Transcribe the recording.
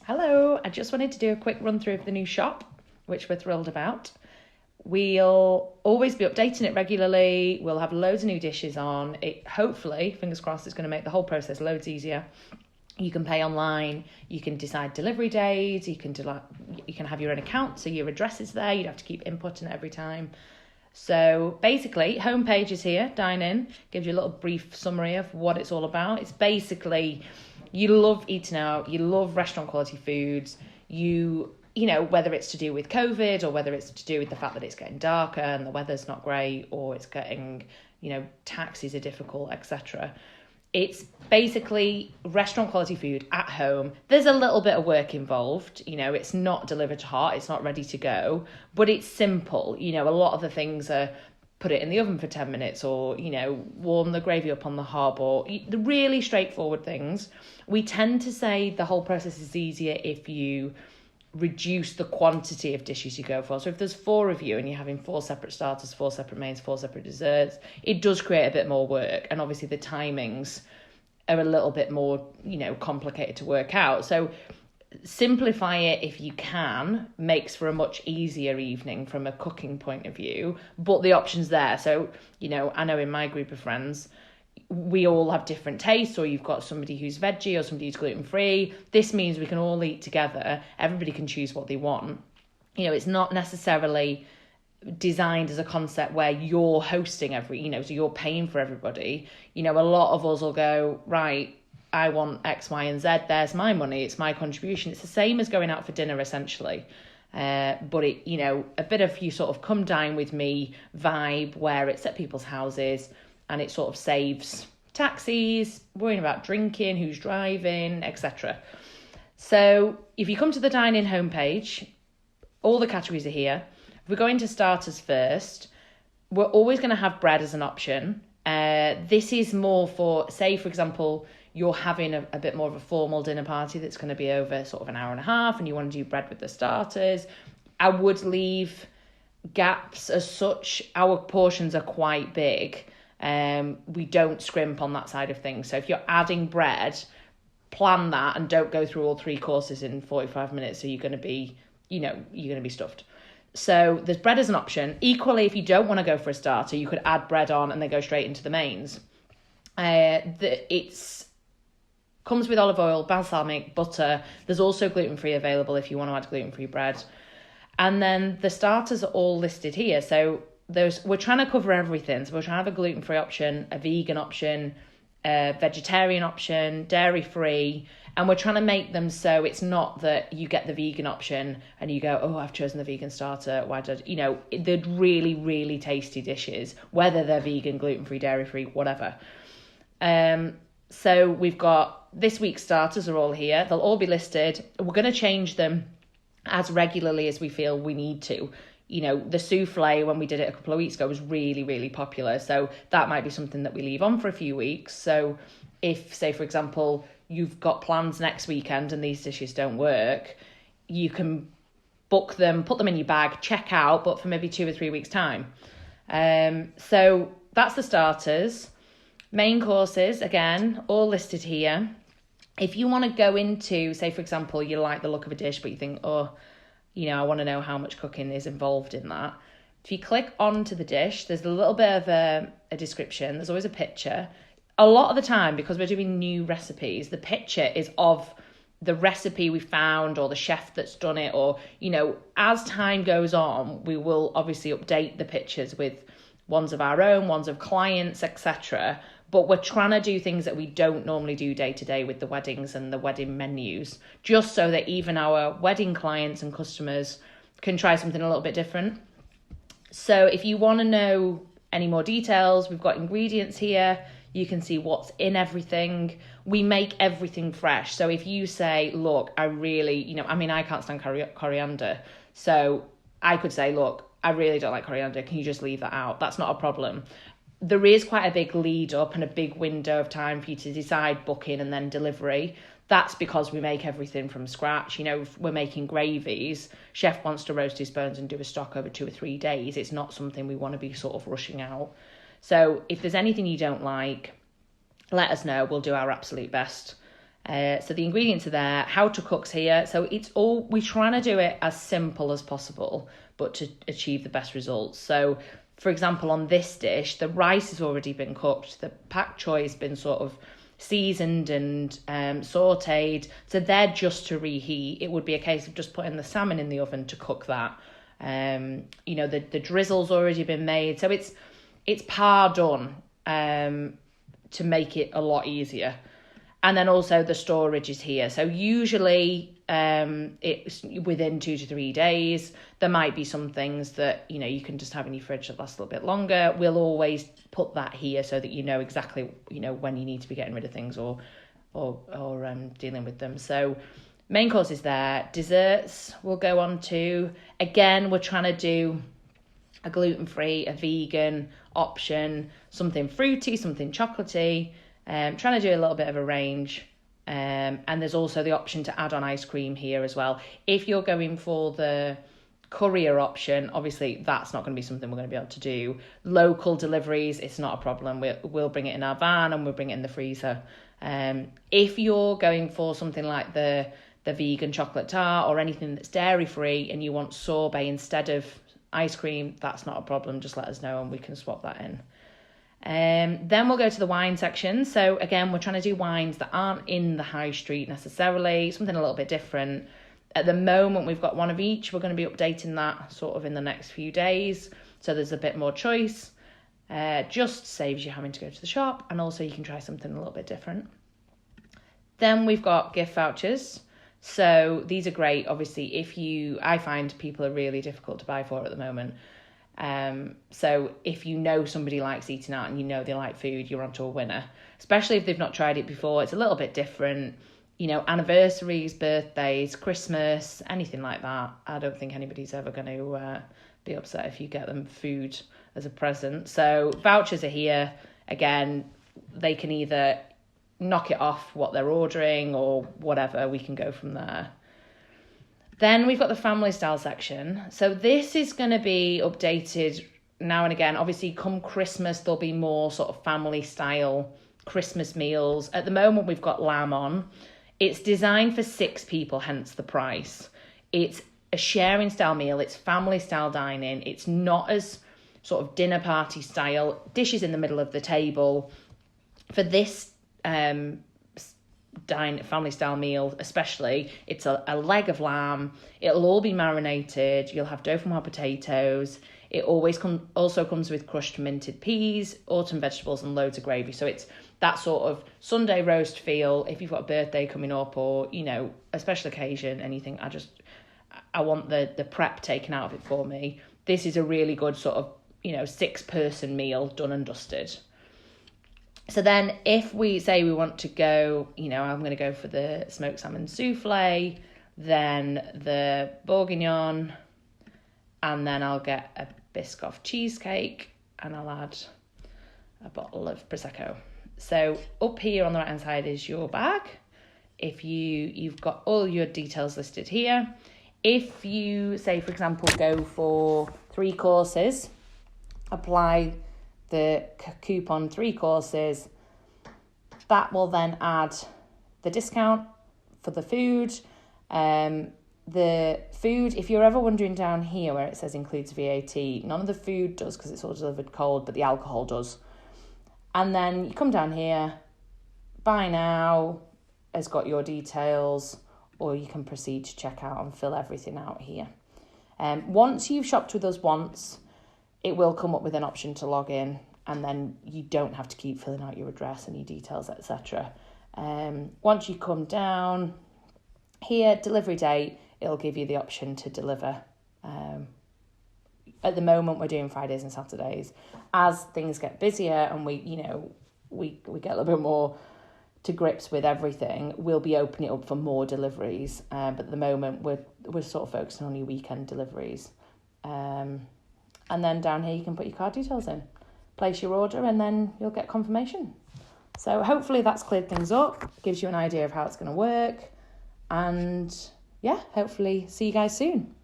Hello, I just wanted to do a quick run through of the new shop, which we're thrilled about. We'll always be updating it regularly. We'll have loads of new dishes on. It hopefully, fingers crossed, it's going to make the whole process loads easier. You can pay online, you can decide delivery days, you can have your own account, so your address is there, you'd have to keep inputting it every time. So basically, homepage is here, Dine In, gives you a little brief summary of what it's all about. It's basically, you love eating out, you love restaurant quality foods, you know, whether it's to do with COVID or whether it's to do with the fact that it's getting darker and the weather's not great or it's getting, taxis are difficult, etc. It's basically restaurant quality food at home. There's a little bit of work involved. It's not delivered hot. It's not ready to go, but it's simple. A lot of the things are put it in the oven for 10 minutes or, warm the gravy up on the hob or the really straightforward things. We tend to say the whole process is easier if you reduce the quantity of dishes you go for. So if there's 4 of you and you're having 4 separate starters, 4 separate mains, 4 separate desserts, it does create a bit more work. And obviously the timings are a little bit more, complicated to work out. So simplify it if you can, makes for a much easier evening from a cooking point of view, but the option's there. So, I know in my group of friends, we all have different tastes, or you've got somebody who's veggie or somebody who's gluten-free. This means we can all eat together. Everybody can choose what they want. It's not necessarily designed as a concept where you're hosting so you're paying for everybody. A lot of us will go, right, I want X, Y, and Z. There's my money. It's my contribution. It's the same as going out for dinner, essentially. But it, a bit of you sort of come dine with me vibe where it's at people's houses and it sort of saves taxis, worrying about drinking, who's driving, etc. So if you come to the Dine In homepage, all the categories are here. If we go into starters first, we're always going to have bread as an option. This is more for, say, for example, you're having a bit more of a formal dinner party that's going to be over sort of an hour and a half and you want to do bread with the starters. I would leave gaps as such. Our portions are quite big. We don't scrimp on that side of things. So if you're adding bread, plan that and don't go through all 3 courses in 45 minutes. So you're going to be, you're going to be stuffed. So there's bread as an option. Equally, if you don't want to go for a starter, you could add bread on and then go straight into the mains. It's comes with olive oil, balsamic, butter. There's also gluten-free available if you want to add gluten-free bread. And then the starters are all listed here. So we're trying to cover everything. So we're trying to have a gluten-free option, a vegan option, a vegetarian option, dairy-free. And we're trying to make them so it's not that you get the vegan option and you go, oh, I've chosen the vegan starter. Why did, they're really, really tasty dishes, whether they're vegan, gluten-free, dairy-free, whatever. So we've got this week's starters are all here. They'll all be listed. We're going to change them as regularly as we feel we need to. The souffle, when we did it a couple of weeks ago, was really, really popular. So that might be something that we leave on for a few weeks. So if, say, for example, you've got plans next weekend and these dishes don't work, you can book them, put them in your bag, check out, but for maybe 2 or 3 weeks' time. So that's the starters. Main courses, again, all listed here. If you want to go into, say, for example, you like the look of a dish, but you think, I want to know how much cooking is involved in that. If you click onto the dish, there's a little bit of a description. There's always a picture. A lot of the time, because we're doing new recipes, the picture is of the recipe we found or the chef that's done it. Or, as time goes on, we will obviously update the pictures with ones of our own, ones of clients, etc. But we're trying to do things that we don't normally do day to day with the weddings and the wedding menus, just so that even our wedding clients and customers can try something a little bit different. So if you want to know any more details, we've got ingredients here. You can see what's in everything. We make everything fresh. So if you say, look, I really, I can't stand coriander. So I could say, look, I really don't like coriander. Can you just leave that out? That's not a problem. There is quite a big lead up and a big window of time for you to decide booking and then delivery. That's because we make everything from scratch. If we're making gravies, chef wants to roast his bones and do a stock over 2 or 3 days. It's not something we want to be sort of rushing out. So if there's anything you don't like, let us know. We'll do our absolute best. So the ingredients are there, how to cook's here. So we're trying to do it as simple as possible, but to achieve the best results. So for example, on this dish, the rice has already been cooked. The pak choy has been sort of seasoned and sauteed. So they're just to reheat. It would be a case of just putting the salmon in the oven to cook that. The drizzle's already been made. So it's par done to make it a lot easier. And then also the storage is here. So usually it's within 2 to 3 days. There might be some things that, you can just have in your fridge that last a little bit longer. We'll always put that here so that you know exactly, when you need to be getting rid of things or dealing with them. So main course is there. Desserts we'll go on to. Again, we're trying to do a gluten-free, a vegan option, something fruity, something chocolatey. Trying to do a little bit of a range. And there's also the option to add on ice cream here as well. If you're going for the courier option, obviously that's not going to be something we're going to be able to do. Local deliveries, it's not a problem. We'll bring it in our van and we'll bring it in the freezer. If you're going for something like the vegan chocolate tart or anything that's dairy free and you want sorbet instead of ice cream, that's not a problem. Just let us know and we can swap that in. Then we'll go to the wine section. So again, we're trying to do wines that aren't in the high street necessarily, something a little bit different. At the moment, we've got one of each. We're going to be updating that sort of in the next few days. So there's a bit more choice. Just saves you having to go to the shop. And also you can try something a little bit different. Then we've got gift vouchers. So these are great. Obviously, I find people are really difficult to buy for at the moment. So if somebody likes eating out and they like food, you're onto a winner, especially if they've not tried it before. It's a little bit different, anniversaries, birthdays, Christmas, anything like that. I don't think anybody's ever going to be upset if you get them food as a present. So vouchers are here. Again, they can either knock it off what they're ordering or whatever. We can go from there. Then we've got the family style section. So this is going to be updated now and again. Obviously, come Christmas, there'll be more sort of family style Christmas meals. At the moment, we've got lamb on. It's designed for 6 people, hence the price. It's a sharing style meal. It's family style dining. It's not as sort of dinner party style. Dishes in the middle of the table. For this family style meal especially, it's a leg of lamb. It'll all be marinated. You'll have dough from hot potatoes. It always also comes with crushed minted peas, autumn vegetables and loads of gravy. So it's that sort of Sunday roast feel. If you've got a birthday coming up or a special occasion, anything, I want the prep taken out of it for me. This is a really good sort of 6-person meal done and dusted. So then if we say we want to go, I'm going to go for the smoked salmon souffle, then the bourguignon, and then I'll get a Biscoff cheesecake and I'll add a bottle of Prosecco. So up here on the right hand side is your bag. If you've got all your details listed here. If you say, for example, go for 3 courses, apply the coupon 3 courses, that will then add the discount for the food. The food, if you're ever wondering down here where it says includes VAT, none of the food does because it's all delivered cold, but the alcohol does. And then you come down here, buy now, has got your details, or you can proceed to check out and fill everything out here. Once you've shopped with us once, it will come up with an option to log in, and then you don't have to keep filling out your address and your details, etc. Once you come down here, delivery date, it'll give you the option to deliver. At the moment, we're doing Fridays and Saturdays. As things get busier and we get a little bit more to grips with everything, we'll be opening it up for more deliveries. But at the moment, we're sort of focusing on your weekend deliveries. And then down here, you can put your card details in, place your order, and then you'll get confirmation. So hopefully that's cleared things up, gives you an idea of how it's going to work. And yeah, hopefully see you guys soon.